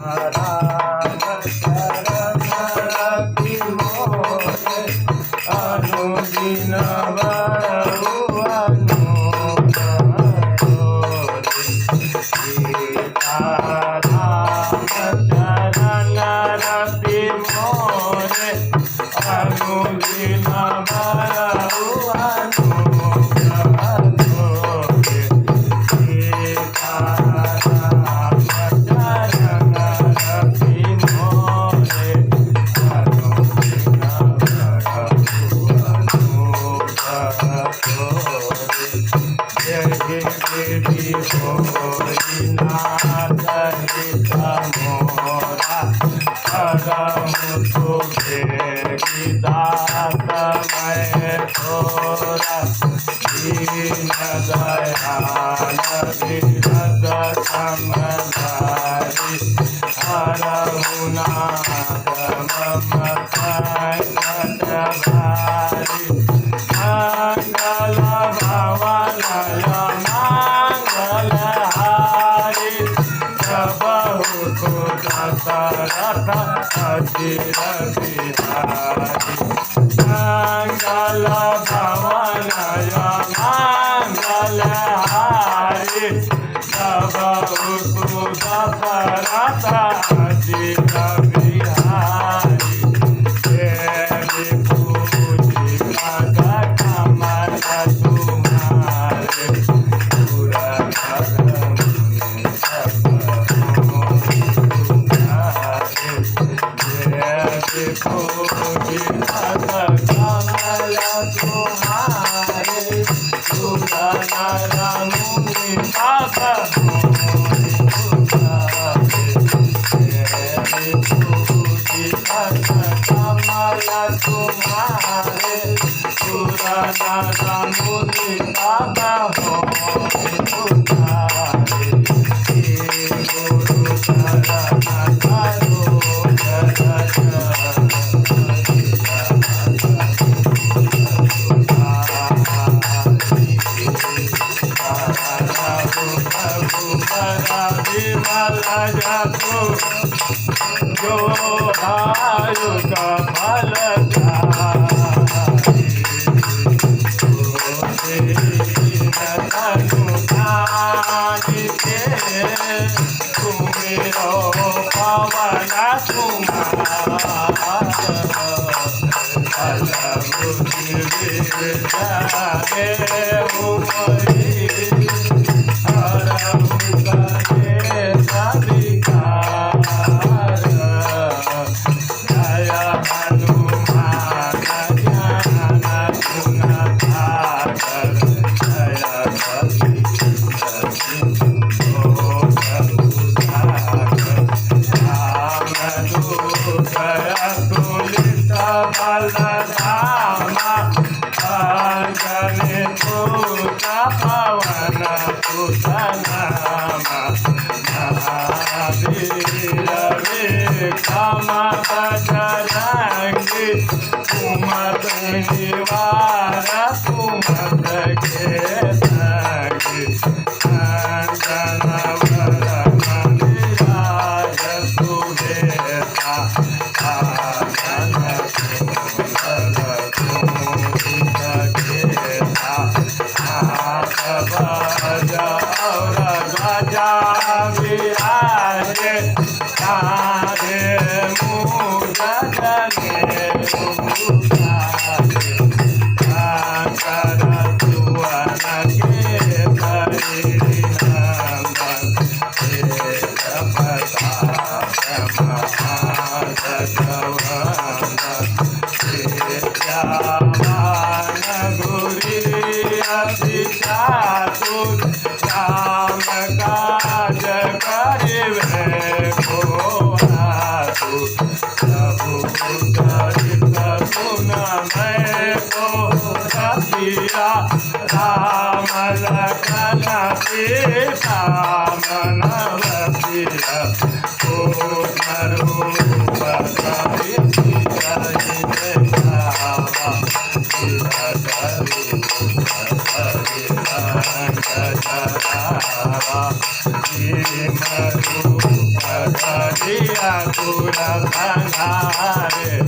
राम शरण रति मोरे अनुदिन बरहु अनुग्रह सीताराम चरण रति मोरे अनुदिन बरहु मंगल भवनय मंगलहारी प्रभु दशरथ अजित बिहारी तेरी पूजी पद कमल तुम्हारे जो आयु का फल पिया पूरा भंगारे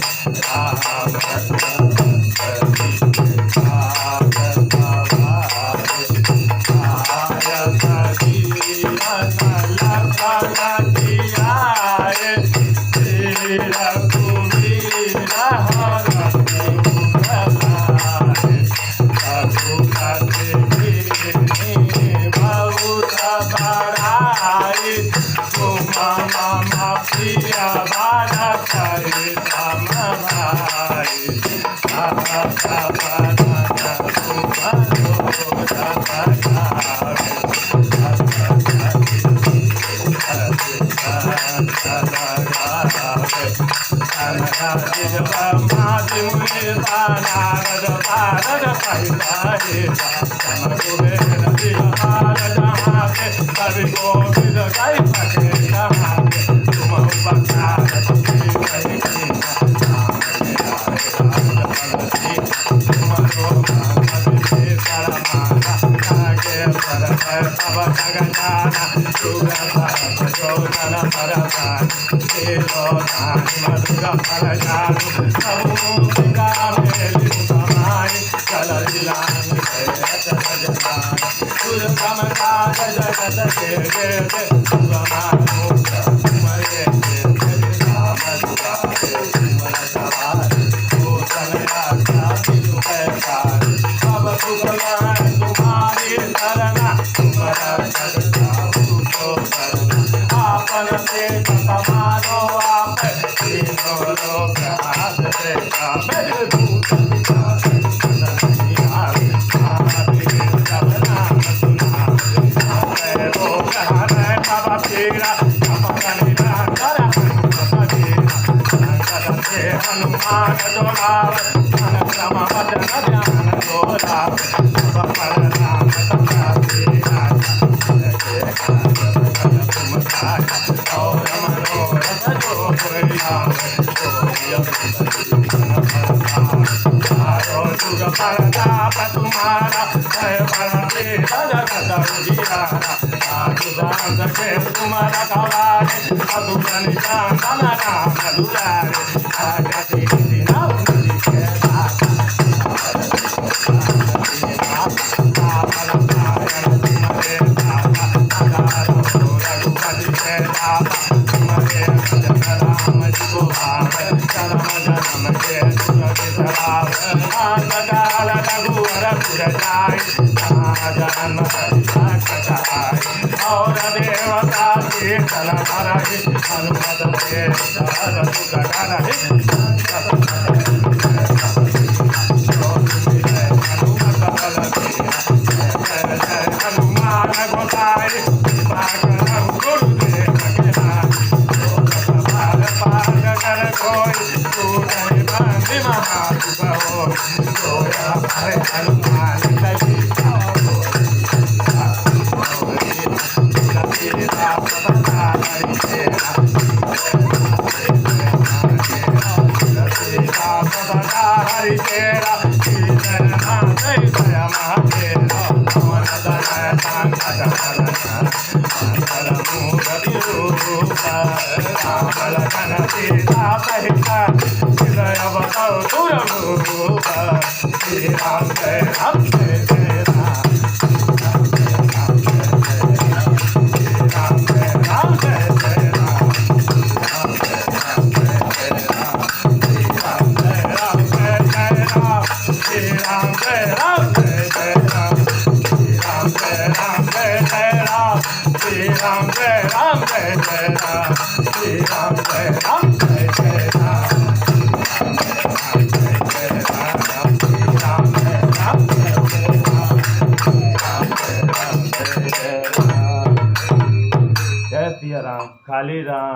राम खाली राम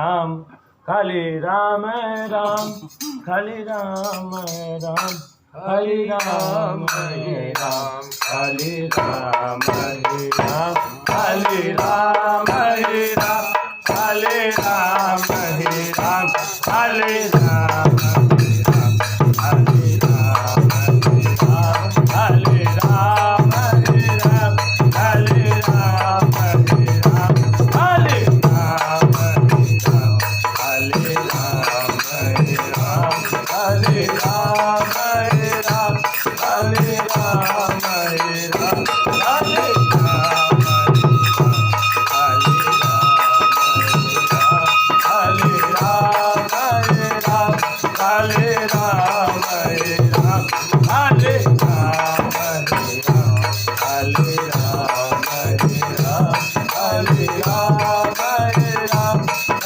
राम खाली राम राम खाली राम राम हरि राम हरि राम हरि राम हरि राम हरि राम हरि राम हरि राम हरि राम हरि राम हरि राम हरि राम हरि राम हरि राम हरि राम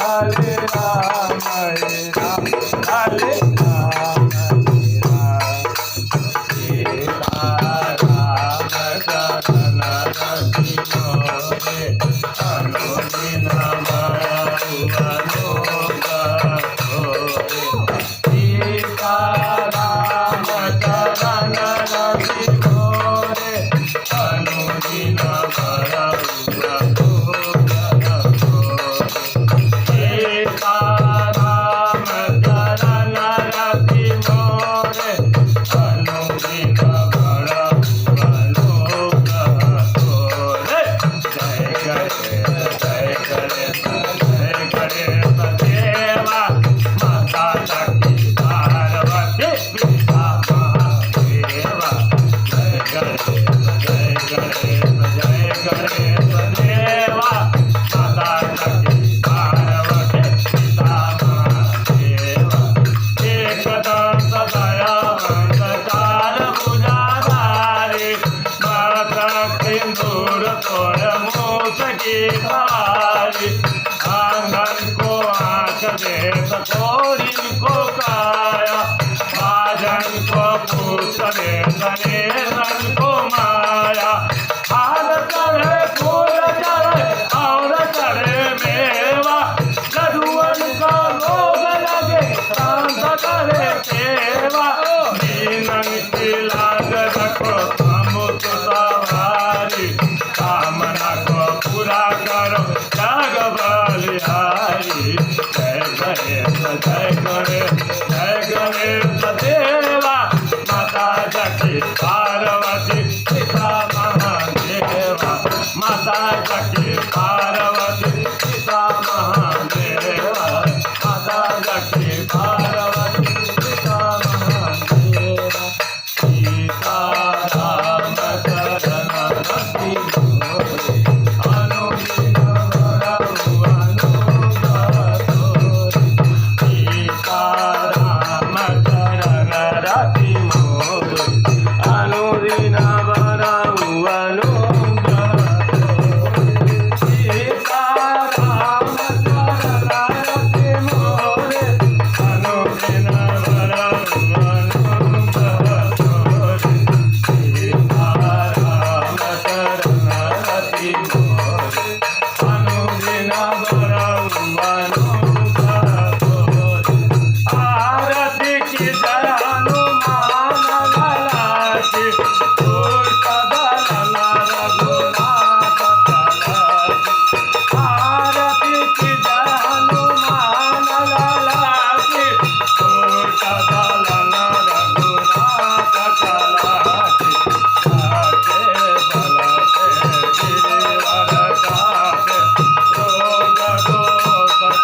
हरे राम हरे राम सीता राम चरण रति मोरे अनुदिन सीता राम चरण रति मोरे अनुदिन आंगन को आंख दे सकोरी को काया बाजन को पूछ दे गणेशन को माया हार चढ़े फूल चढ़े और चढ़े मेवा लडुअन का रोग लगे शांत करे सेवा दीनन की लाज रखो अमुत सवारी कामना को पूरा करो जाग बलिहारी जय गणेश देवा माता जकी पार्वती पिता महादेवा माता जकी पार्वती पिता महादेवा माता जकी पार्वती पिता महादेवा सीता राम चरण रति मोरे अनुदिन सीता राम चरण रति मोरे अनुदिन सीता राम चरण रति मोरे अनुदिन सीता राम चरण रति मोरे अनुदिन आरती की जय हनुमान लाला की रघुनाथ आरती की जय हनुमान लाला की रघुनाथ कला जाके बल से गिरिवर जाके रोग दोष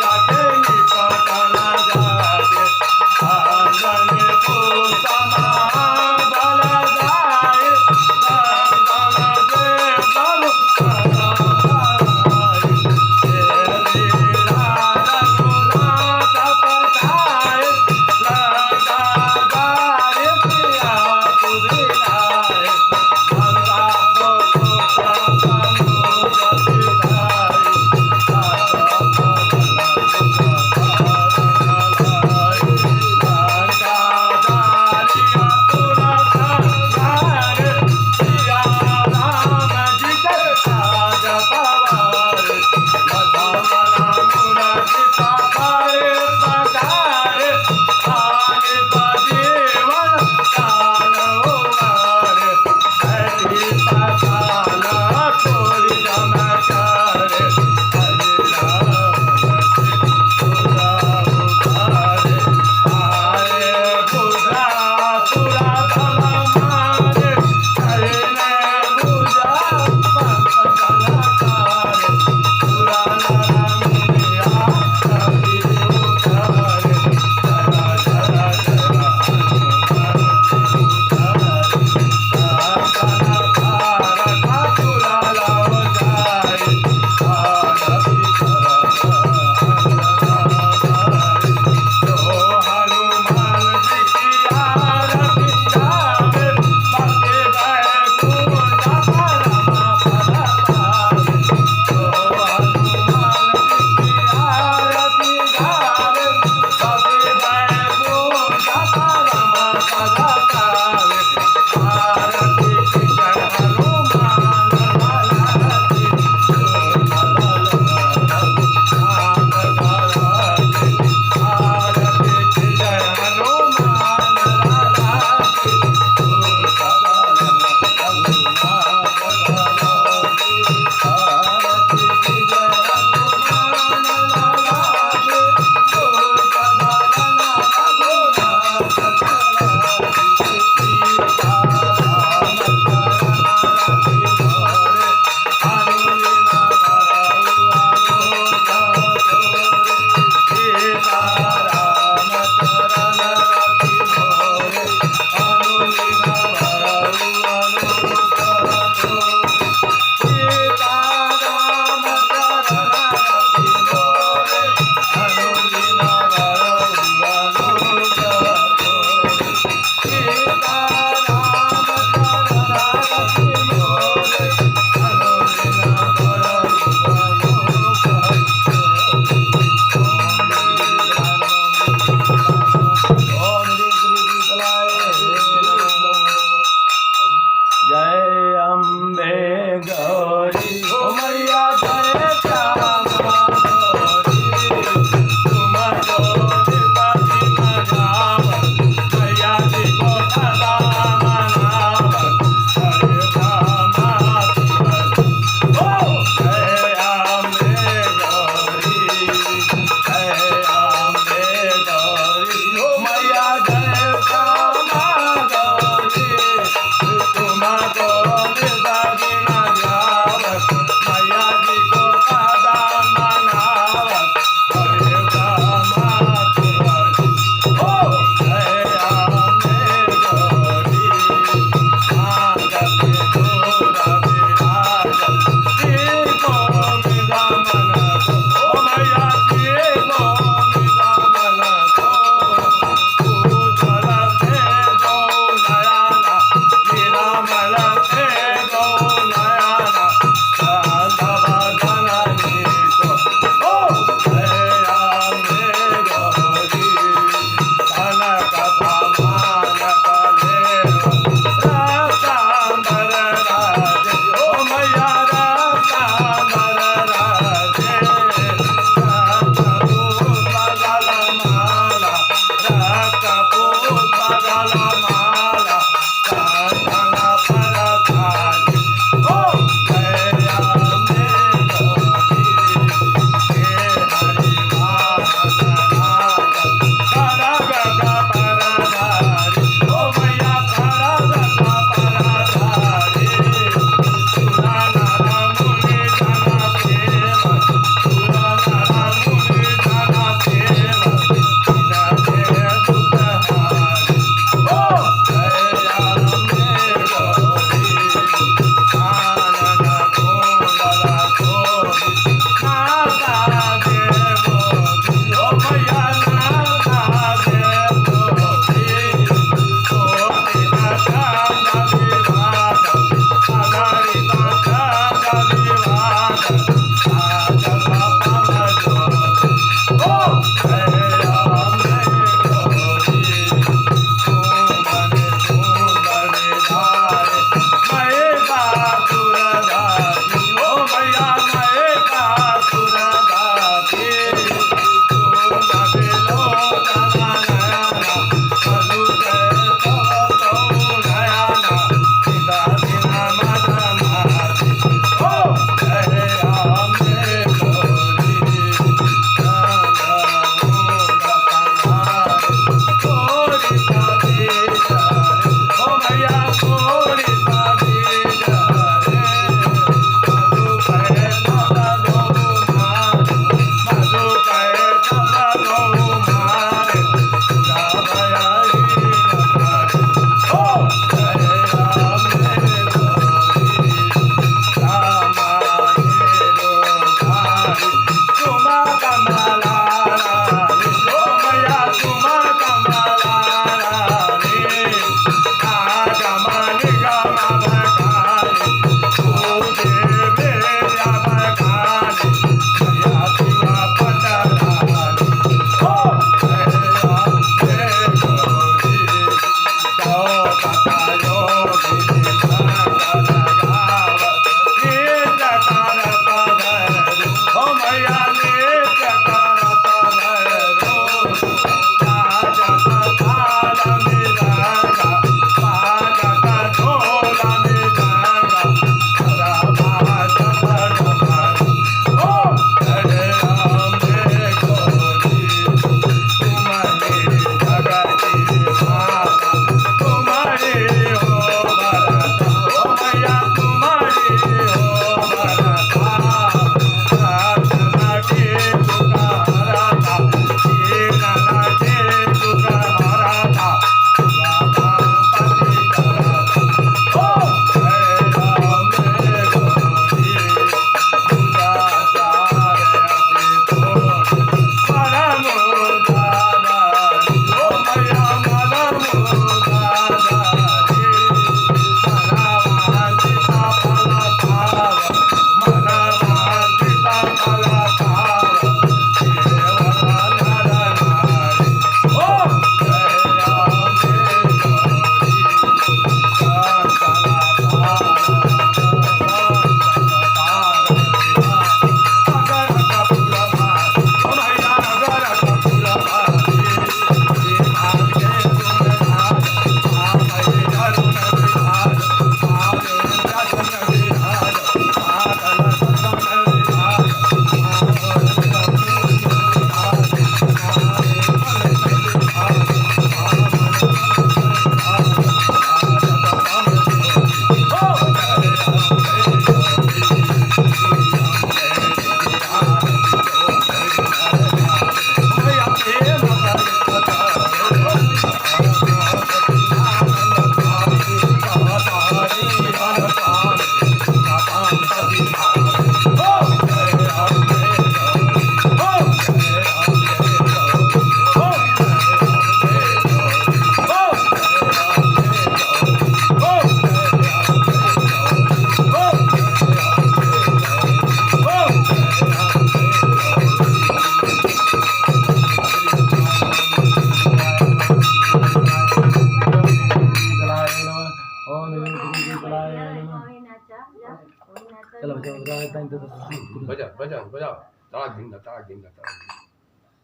बजा बजा बजा ताड़ा गिंगा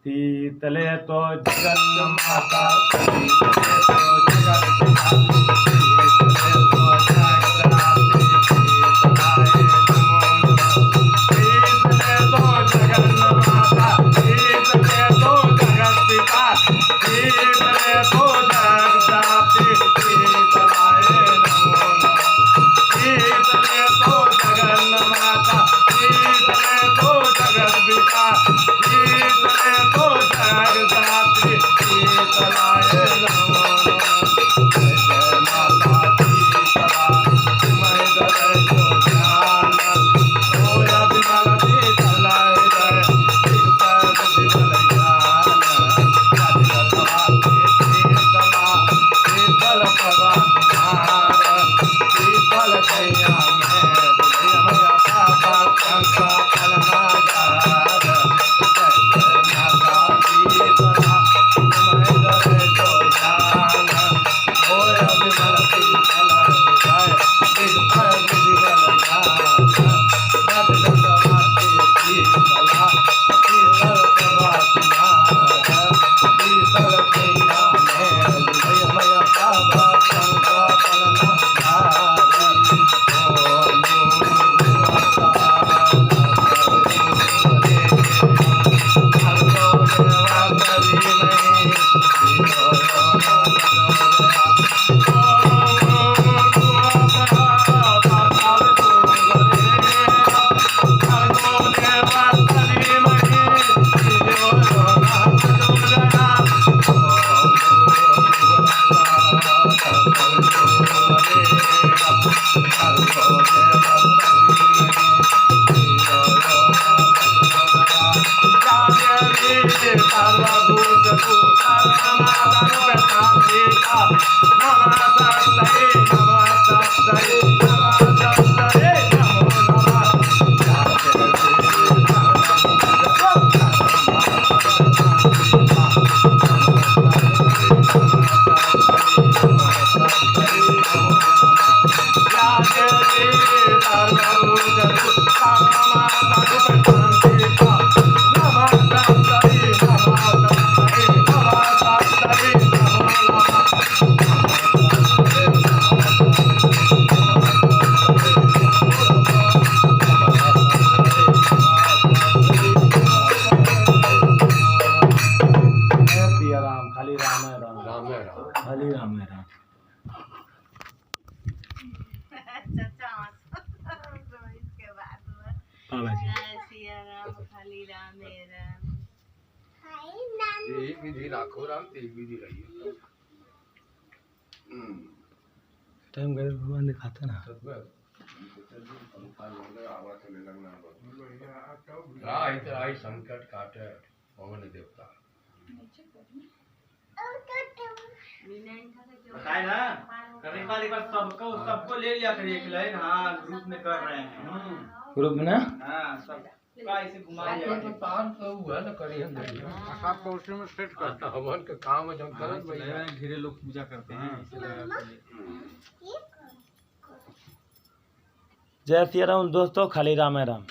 शीतले तो जगत माता शीतले तो जगत पिता शीतले तो जगदाते शीतलाय नमो नमः शीतले तो जगत माता शीतले तो जगत पिता शीतले तो जगदाते शीतलाय नमो नमः शीतले तो जगत माता शीतले तो जगत पिता शीतले तो जगदाते शीतलाय नमो नमः जय जय माता शीतला तुम्हें दरे जो ध्यान होया विमल शीतलाय जय शीतल विमल ज्ञान जगदवाते शीतला शीतल प्रभात शीतल कैया में मया पापा कंका फलना गार जय जय माता शीतला तुम्हें दरे जो ध्यान होया विमल शीतल जय शीतल विमल ज्ञान जगदवाते शीतला शीतल प्रभात शीतल कैया में मया पापा कंका फलना गार खाली राम है राम राम है राम खाली राम है राम बाबा जी खाली राम है राम एक विधि राखो राम एक विधि रहिए टाइम गए भगवान दिखाता ना आई संकट काटे पवन देवता बताए ना करने वाले बार सबको ले लिया करिए एक लाइन हाँ ग्रुप में कर रहे हैं ग्रुप में ना हाँ सबका ऐसे घुमा लिया काम तो हुआ ना करी हम सबको उसी में सेट करते हवन का काम है हम करत भैया हैं ढेरे लोग पूजा करते हैं इसे लगा के जय सिया राम दोस्तों खाली राम है राम